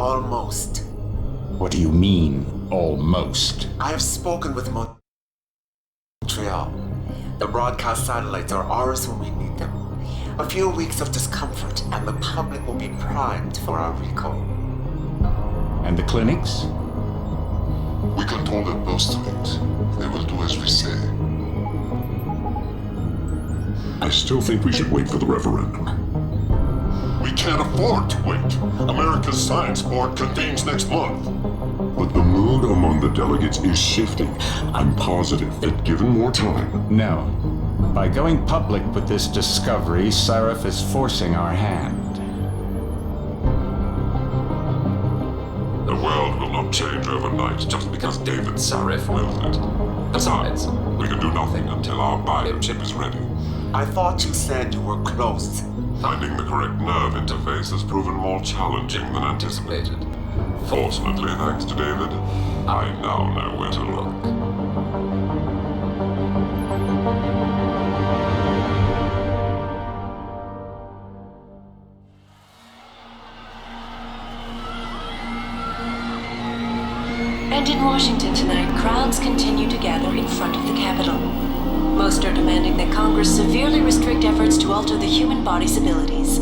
Almost. What do you mean, almost? I have spoken with Montreal. The broadcast satellites are ours when we need them. A few weeks of discomfort and the public will be primed for our recall. And the clinics? We control their birth rate. They will do as we say. I still think we should wait for the referendum. We can't afford to wait. America's Science Board convenes next month. But the mood among the delegates is shifting. I'm positive that given more time... No. By going public with this discovery, Sarif is forcing our hand. The world will not change overnight just because David Sarif wills it. Besides, we can do nothing until our biochip is ready. I thought you said you were close. Finding the correct nerve interface has proven more challenging than anticipated. Fortunately, thanks to David, I now know where to look. And in Washington tonight, crowds continue to gather in front of the Capitol. Most are demanding that Congress severely restrict efforts to alter the human body's abilities.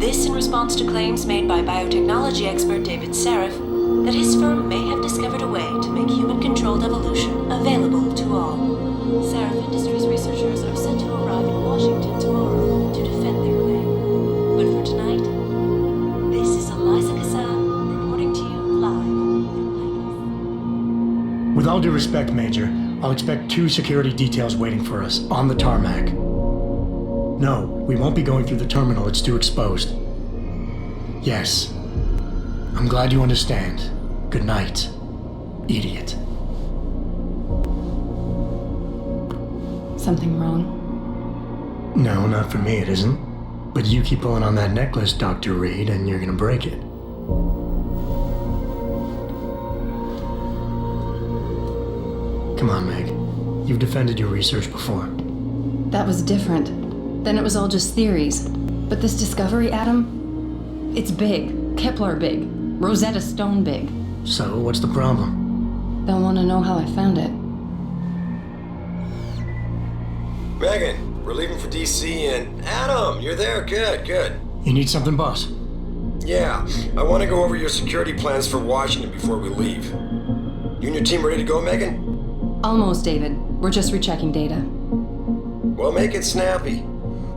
This in response to claims made by biotechnology expert David Sarif that his firm may have discovered a way to make human-controlled evolution available to all. Sarif Industries researchers are set to arrive in Washington tomorrow to defend their claim. But for tonight, this is Eliza Kassan reporting to you live from Vegas. With all due respect, Major, I'll expect 2 security details waiting for us on the tarmac. No, we won't be going through the terminal. It's too exposed. Yes. I'm glad you understand. Good night, idiot. Something wrong? No, not for me, it isn't. But you keep pulling on that necklace, Dr. Reed, and you're gonna break it. Come on, Meg. You've defended your research before. That was different. Then it was all just theories. But this discovery, Adam, it's big. Kepler big. Rosetta Stone big. So, what's the problem? They'll want to know how I found it. Megan, we're leaving for DC and... Adam, you're there. Good, good. You need something, boss? Yeah, I want to go over your security plans for Washington before we leave. You and your team ready to go, Megan? Almost, David. We're just rechecking data. Well, make it snappy.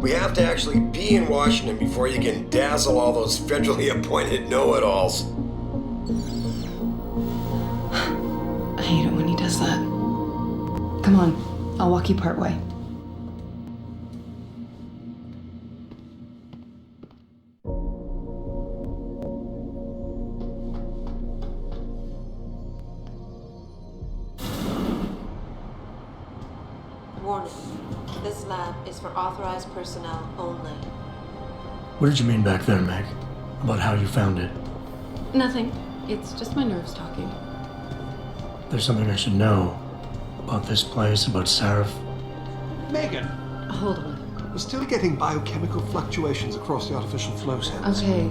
We have to actually be in Washington before you can dazzle all those federally appointed know-it-alls. I hate it when he does that. Come on, I'll walk you part way. Warning. This lab is for authorized personnel only. What did you mean back there, Meg? About how you found it? Nothing. It's just my nerves talking. There's something I should know. About this place, about Sarif. Megan! Hold on. We're still getting biochemical fluctuations across the artificial flow cells. Okay.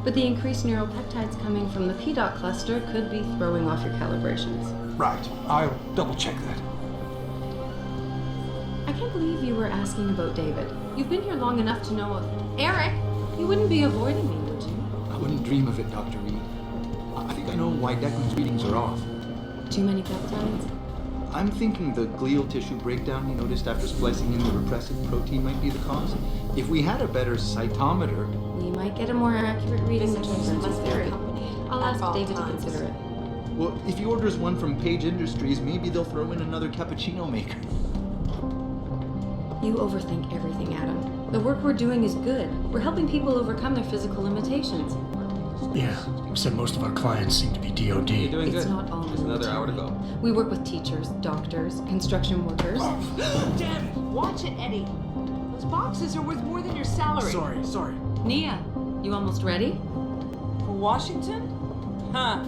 But the increased neuropeptides coming from the PDOT cluster could be throwing off your calibrations. Right. I'll double-check that. I can't believe you were asking about David. You've been here long enough to know of... Eric! You wouldn't be avoiding me, would you? I wouldn't dream of it, Dr. Reed. I think I know why Declan's readings are off. Too many peptides? I'm thinking the glial tissue breakdown he noticed after splicing in the repressive protein might be the cause. If we had a better cytometer... We might get a more accurate reading than Visitors David's must be theory. accompanied I'll at ask all David times. to consider it. Well, if he orders one from Page Industries, maybe they'll throw in another cappuccino maker. You overthink everything, Adam. The work we're doing is good. We're helping people overcome their physical limitations. Yeah, except most of our clients seem to be DOD. You're doing It's good. not all Just another hour to go. We work with teachers, doctors, construction workers. Damn it! Watch it, Eddie. Those boxes are worth more than your salary. Sorry. Nia, you almost ready? For Washington? Huh.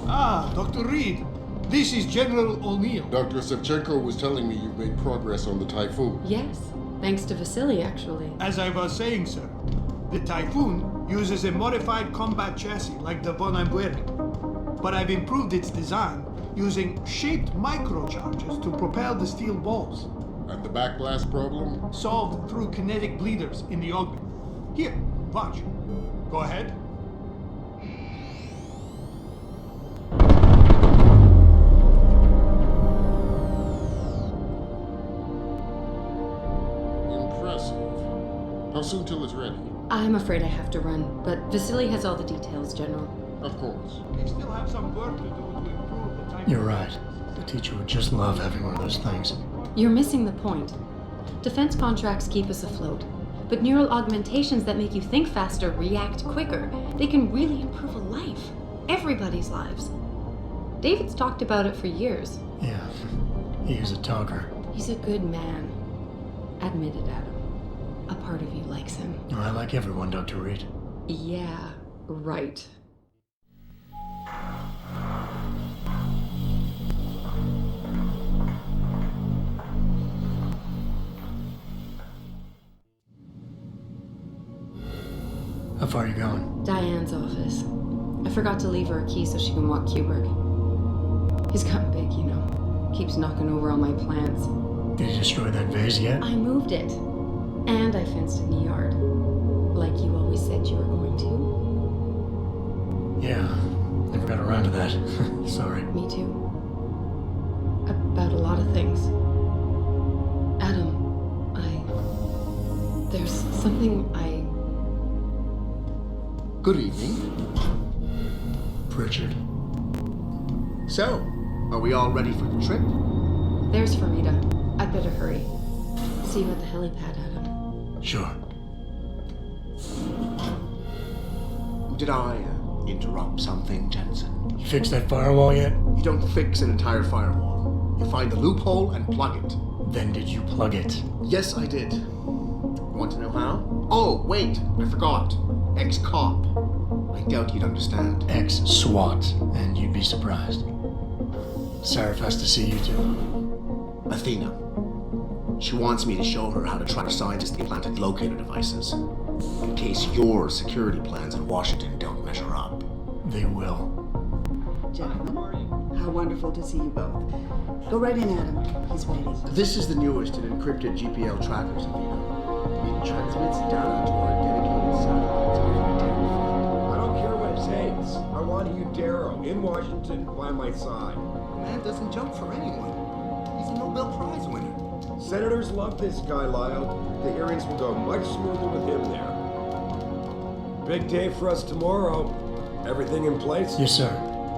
Ah, Dr. Reed. This is General O'Neill. Dr. Sevchenko was telling me you've made progress on the Typhoon. Yes, thanks to Vasily, actually. As I was saying, sir, The Typhoon uses a modified combat chassis like the one I'm wearing. But I've improved its design using shaped microcharges to propel the steel balls. And the backblast problem? Solved through kinetic bleeders in the augment. Here, watch. Go ahead. Impressive. How soon till it's ready? I'm afraid I have to run, but Vasily has all the details, General. Of course. We still have some work to do to improve the Typhoon. You're right. The teacher would just love having one of those things. You're missing the point. Defense contracts keep us afloat, but neural augmentations that make you think faster, react quicker, they can really improve a life. Everybody's lives. David's talked about it for years. Yeah, he is a talker. He's a good man. Admit it, Adam. A part of you likes him. Oh, I like everyone, Dr. Reed. Yeah, right. How far are you going? Diane's office. I forgot to leave her a key so she can walk Kubrick. He's gotten big, you know. Keeps knocking over all my plants. Did you destroy that vase yet? I moved it. And I fenced in the yard. Like you always said you were going to. Yeah, never got around to that. Sorry. Me too. About a lot of things. Adam, there's something Good evening. Pritchard. So, are we all ready for the trip? There's Farida. I'd better hurry. See you at the helipad, Adam. Sure. Did I interrupt something, Jensen? You fixed that firewall yet? You don't fix an entire firewall. You find the loophole and plug it. Then did you plug it? Yes, I did. Want to know how? Oh, wait, I forgot. Ex-cop. I doubt you'd understand. Ex-SWAT, and you'd be surprised. Sarif has to see you too. Athena. She wants me to show her how to track scientists' implanted locator devices, in case your security plans in Washington don't measure up. They will. Gentlemen, how wonderful to see you both. Go right in, Adam. He's waiting. This is the newest and encrypted GPL trackers, Athena. It transmits data to our dedicated satellites within 10 feet. I don't care what it takes. I want you, Darrow, in Washington, by my side. The man doesn't jump for anyone. He's a Nobel Prize winner. Senators love this guy, Lyle. The hearings will go much smoother with him there. Big day for us tomorrow. Everything in place? Yes, sir.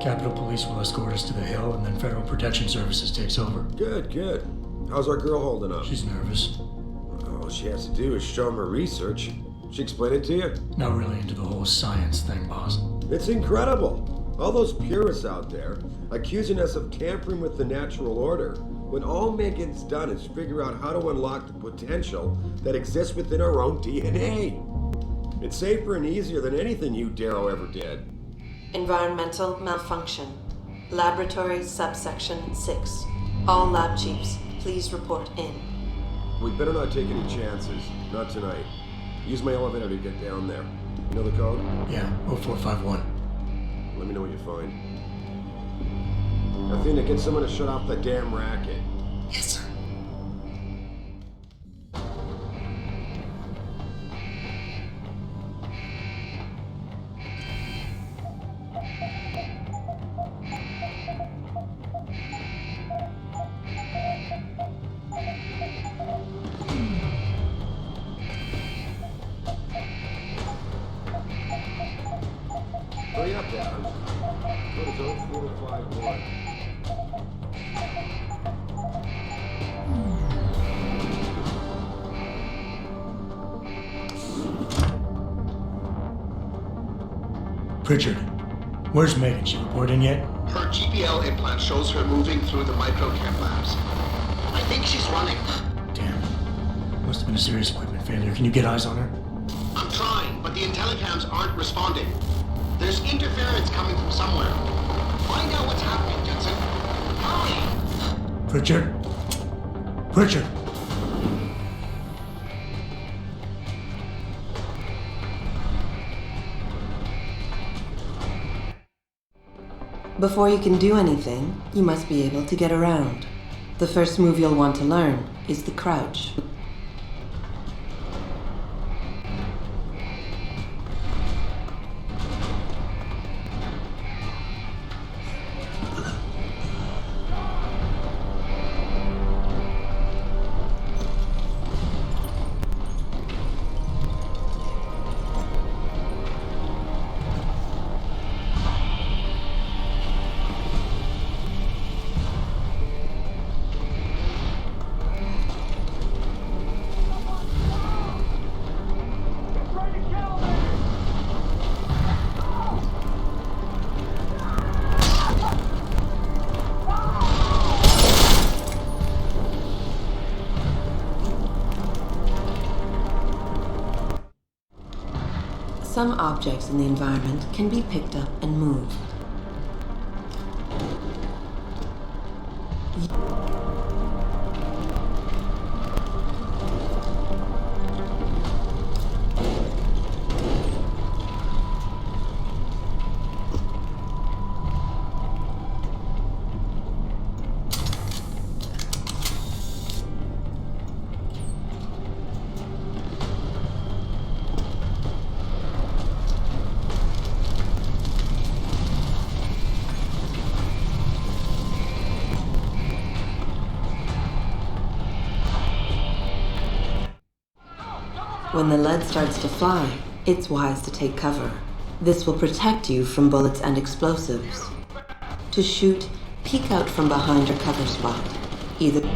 Capitol Police will escort us to the Hill, and then Federal Protection Services takes over. Good, good. How's our girl holding up? She's nervous. All she has to do is show him her research. She explain it to you? Not really into the whole science thing, boss. It's incredible. All those purists out there accusing us of tampering with the natural order, when all Megan's done is figure out how to unlock the potential that exists within our own DNA. It's safer and easier than anything you, Darrow, ever did. Environmental malfunction. Laboratory subsection 6. All lab chiefs, please report in. We better not take any chances. Not tonight. Use my elevator to get down there. You know the code? Yeah, 0451. Let me know what you find. Athena, get someone to shut off the damn racket. Yes, sir. Hurry up, Adam. Code is 0451. Pritchard, where's Megan? She report in yet? Her GPL implant shows her moving through the microcam labs. I think she's running. Damn. Must have been a serious equipment failure. Can you get eyes on her? I'm trying, but the intellicams aren't responding. There's interference coming from somewhere. Find out what's happening, Jensen. Hurry! Pritchard? Pritchard! Before you can do anything, you must be able to get around. The first move you'll want to learn is the crouch. Some objects in the environment can be picked up and moved. When the lead starts to fly, it's wise to take cover. This will protect you from bullets and explosives. To shoot, peek out from behind your cover spot. Either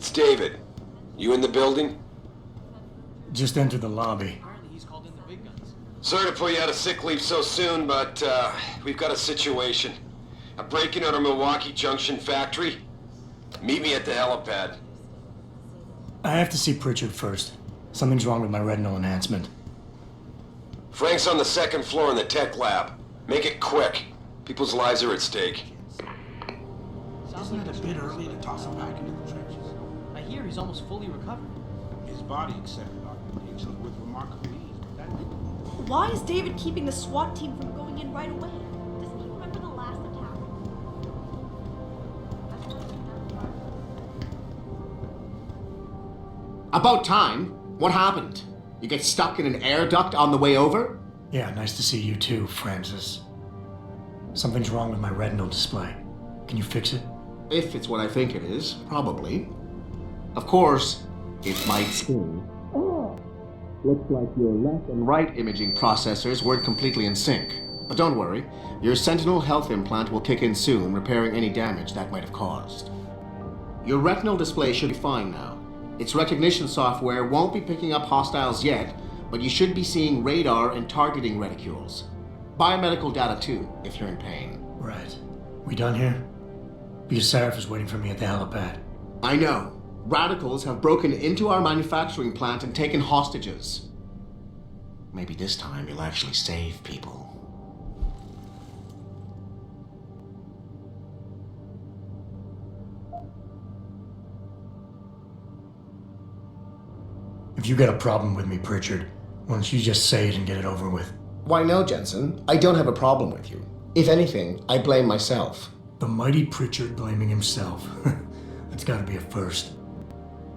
It's David. You in the building? Just entered the lobby. Sorry to put you out of sick leave so soon, but we've got a situation. A break-in at our Milwaukee Junction factory. Meet me at the helipad. I have to see Pritchard first. Something's wrong with my retinal enhancement. Frank's on the second floor in the tech lab. Make it quick. People's lives are at stake. Isn't it a bit early to toss him back into the trenches? I hear he's almost fully recovered. His body accepted augmentation with remarkable ease, but that didn't... Why is David keeping the SWAT team from going in right away? Doesn't he remember the last attack? About time. What happened? You get stuck in an air duct on the way over? Yeah, nice to see you too, Francis. Something's wrong with my retinal display. Can you fix it? If it's what I think it is, probably. Of course, it might seem. Looks like your left and right imaging processors weren't completely in sync. But don't worry, your Sentinel health implant will kick in soon, repairing any damage that might have caused. Your retinal display should be fine now. Its recognition software won't be picking up hostiles yet, but you should be seeing radar and targeting reticules. Biomedical data too, if you're in pain. Right. We done here? Because Sarif is waiting for me at the helipad. I know. Radicals have broken into our manufacturing plant and taken hostages. Maybe this time you'll actually save people. If you got a problem with me, Pritchard, why don't you just say it and get it over with? Why no, Jensen. I don't have a problem with you. If anything, I blame myself. The mighty Pritchard blaming himself. That's gotta be a first.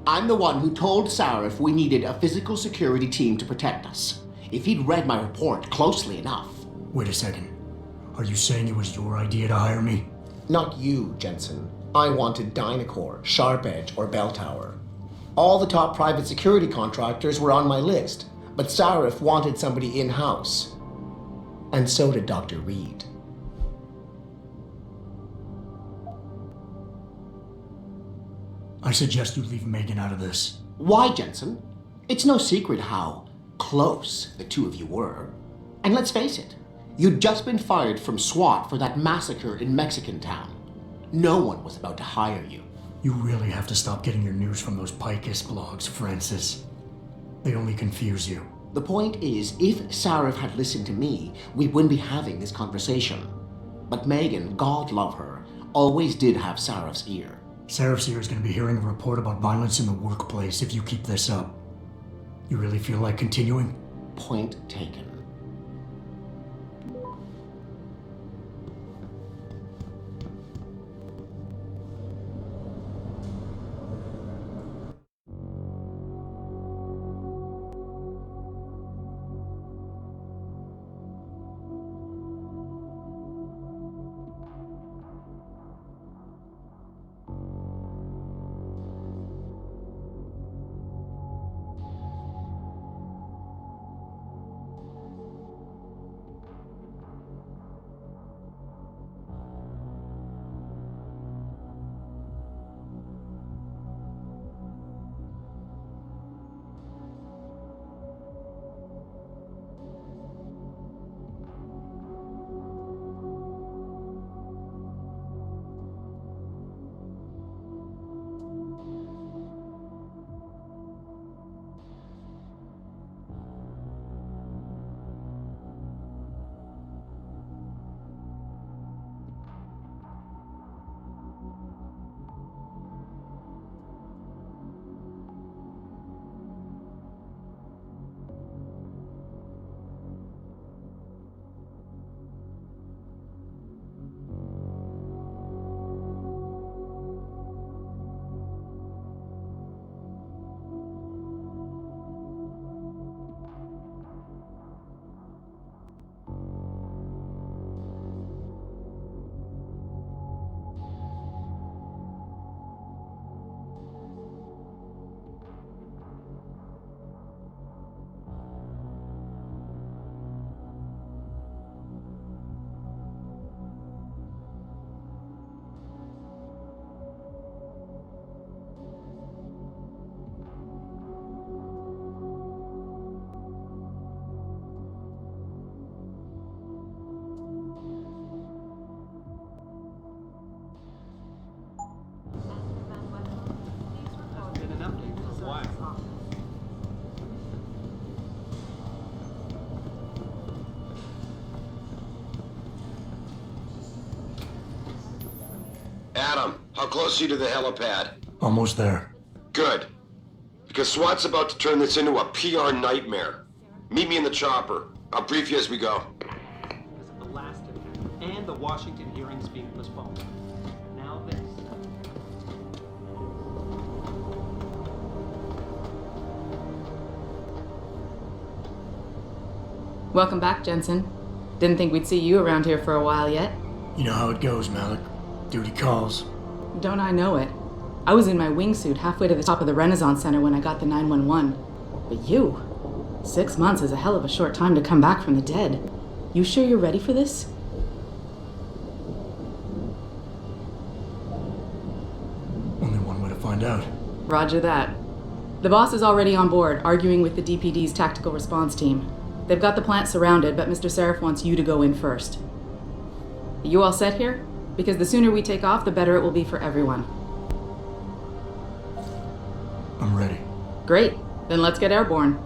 I'm the one who told Sarif we needed a physical security team to protect us. If he'd read my report closely enough... Wait a second. Are you saying it was your idea to hire me? Not you, Jensen. I wanted Dynacore, Sharp Edge, or Bell Tower. All the top private security contractors were on my list, but Sarif wanted somebody in-house. And so did Dr. Reed. I suggest you leave Megan out of this. Why, Jensen? It's no secret how close the two of you were. And let's face it, you'd just been fired from SWAT for that massacre in Mexican Town. No one was about to hire you. You really have to stop getting your news from those Picus blogs, Francis. They only confuse you. The point is, if Sarif had listened to me, we wouldn't be having this conversation. But Megan, God love her, always did have Sarif's ear. Sarif's ear is going to be hearing a report about violence in the workplace if you keep this up. You really feel like continuing? Point taken. Adam, how close are you to the helipad? Almost there. Good. Because SWAT's about to turn this into a PR nightmare. Meet me in the chopper. I'll brief you as we go. Because of the last attack and the Washington hearings being postponed. Now this. Welcome back, Jensen. Didn't think we'd see you around here for a while yet. You know how it goes, Malik. Duty calls. Don't I know it? I was in my wingsuit halfway to the top of the Renaissance Center when I got the 911. But you? 6 months is a hell of a short time to come back from the dead. You sure you're ready for this? Only one way to find out. Roger that. The boss is already on board, arguing with the DPD's tactical response team. They've got the plant surrounded, but Mr. Seraph wants you to go in first. Are you all set here? Because the sooner we take off, the better it will be for everyone. I'm ready. Great. Then let's get airborne.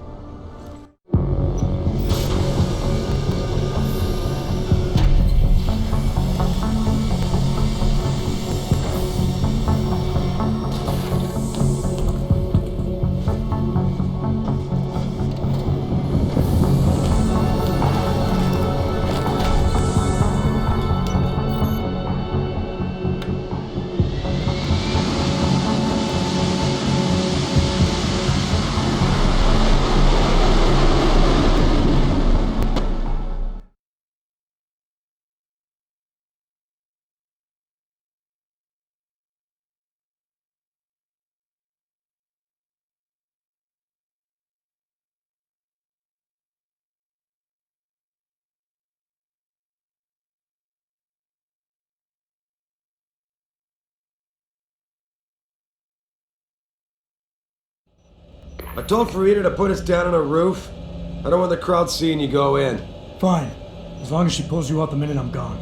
I told Farida to put us down on a roof. I don't want the crowd seeing you go in. Fine. As long as she pulls you out the minute I'm gone.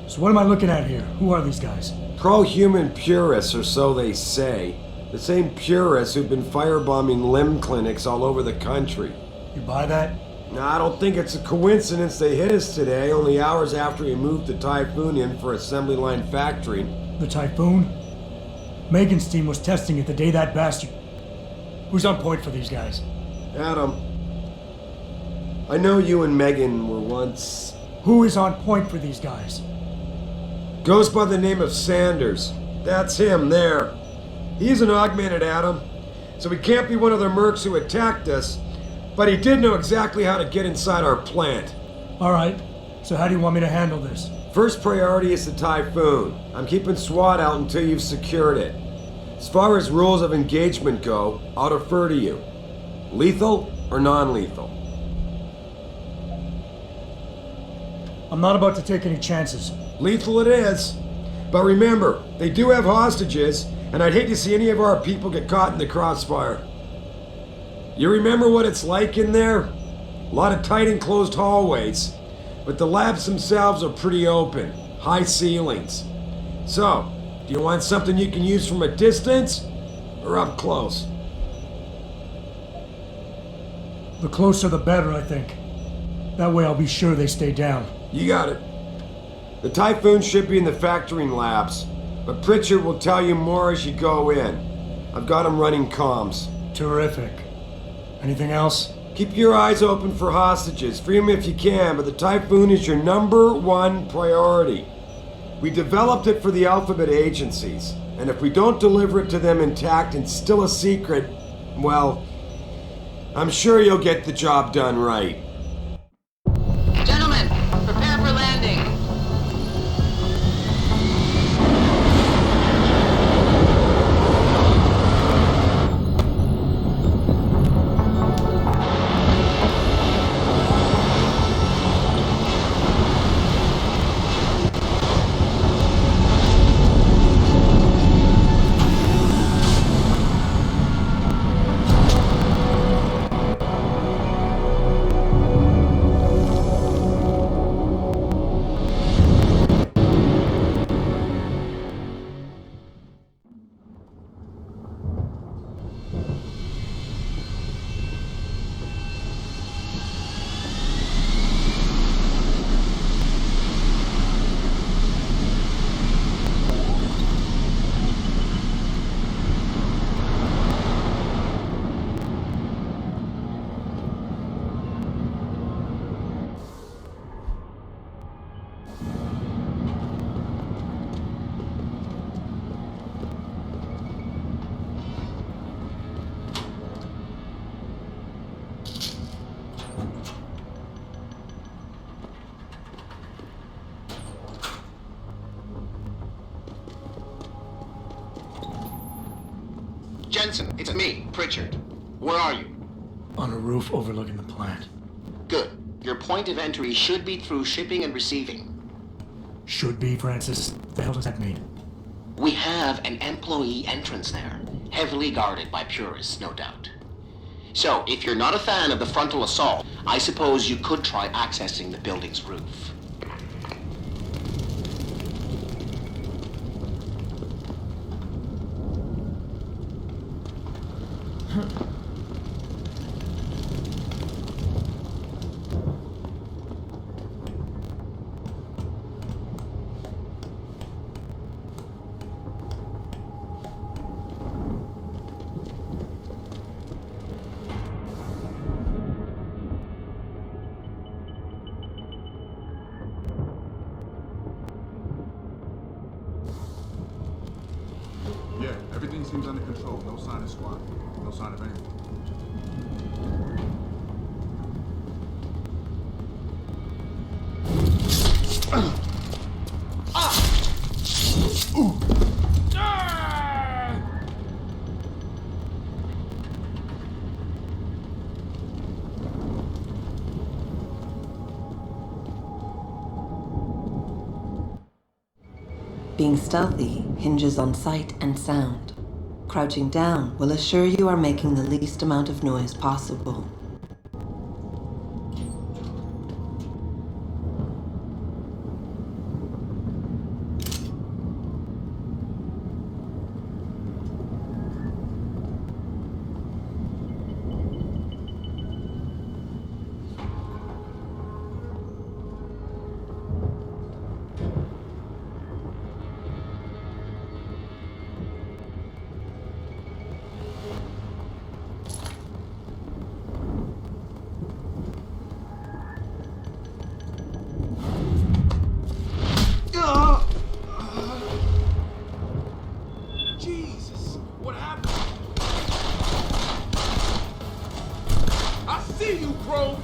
So what am I looking at here? Who are these guys? Pro-human purists, or so they say. The same purists who've been firebombing limb clinics all over the country. You buy that? Nah, I don't think it's a coincidence they hit us today, only hours after we moved the Typhoon in for assembly line factory. The Typhoon? Megan's team was testing it the day that bastard... Who's on point for these guys? Adam, I know you and Megan were once... Who is on point for these guys? Goes by the name of Sanders. That's him there. He's an augmented Adam, so he can't be one of the mercs who attacked us, but he did know exactly how to get inside our plant. Alright, so how do you want me to handle this? First priority is the Typhoon. I'm keeping SWAT out until you've secured it. As far as rules of engagement go, I'll defer to you. Lethal or non-lethal? I'm not about to take any chances. Lethal it is. But remember, they do have hostages, and I'd hate to see any of our people get caught in the crossfire. You remember what it's like in there? A lot of tight enclosed hallways, but the labs themselves are pretty open, high ceilings. So, do you want something you can use from a distance, or up close? The closer the better, I think. That way I'll be sure they stay down. You got it. The Typhoon should be in the factoring labs, but Pritchard will tell you more as you go in. I've got him running comms. Terrific. Anything else? Keep your eyes open for hostages. Free them if you can, but the Typhoon is your #1 priority. We developed it for the Alphabet agencies, and if we don't deliver it to them intact and still a secret, well, I'm sure you'll get the job done right. Gentlemen, prepare for landing. Jensen, it's me, Pritchard. Where are you? On a roof overlooking the plant. Good. Your point of entry should be through shipping and receiving. Should be, Francis. The hell does that mean? We have an employee entrance there, heavily guarded by purists, no doubt. So, if you're not a fan of the frontal assault, I suppose you could try accessing the building's roof. Yeah, everything seems under control. No sign of squad. No sign of anything. Being stealthy hinges on sight and sound. Crouching down will assure you are making the least amount of noise possible. Jesus, what happened? I see you, bro.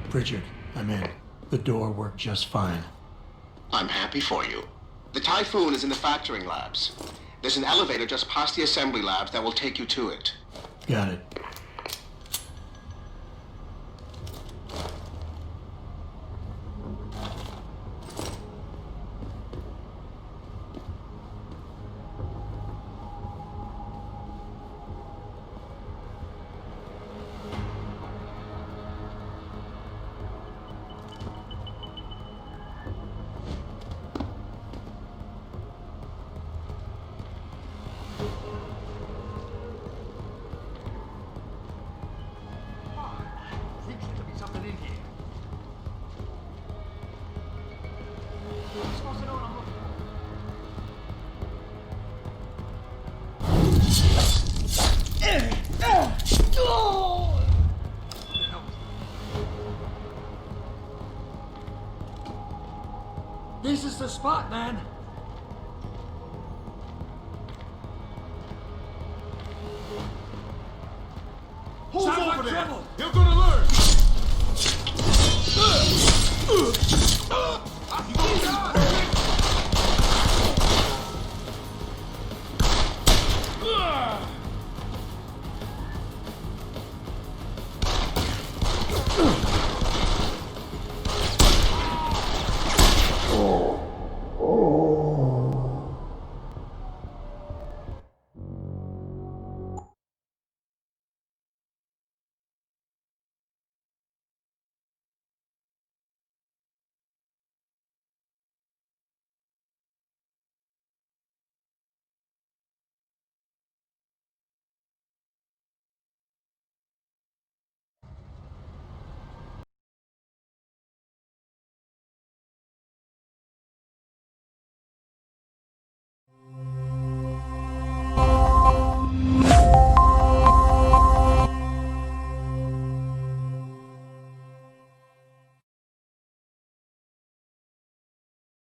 Pritchard, I'm in. The door worked just fine. I'm happy for you. The Typhoon is in the factoring labs. There's an elevator just past the assembly labs that will take you to it. Got it. This is the spot, man. Who's over there? Trouble. You're gonna learn. You got it.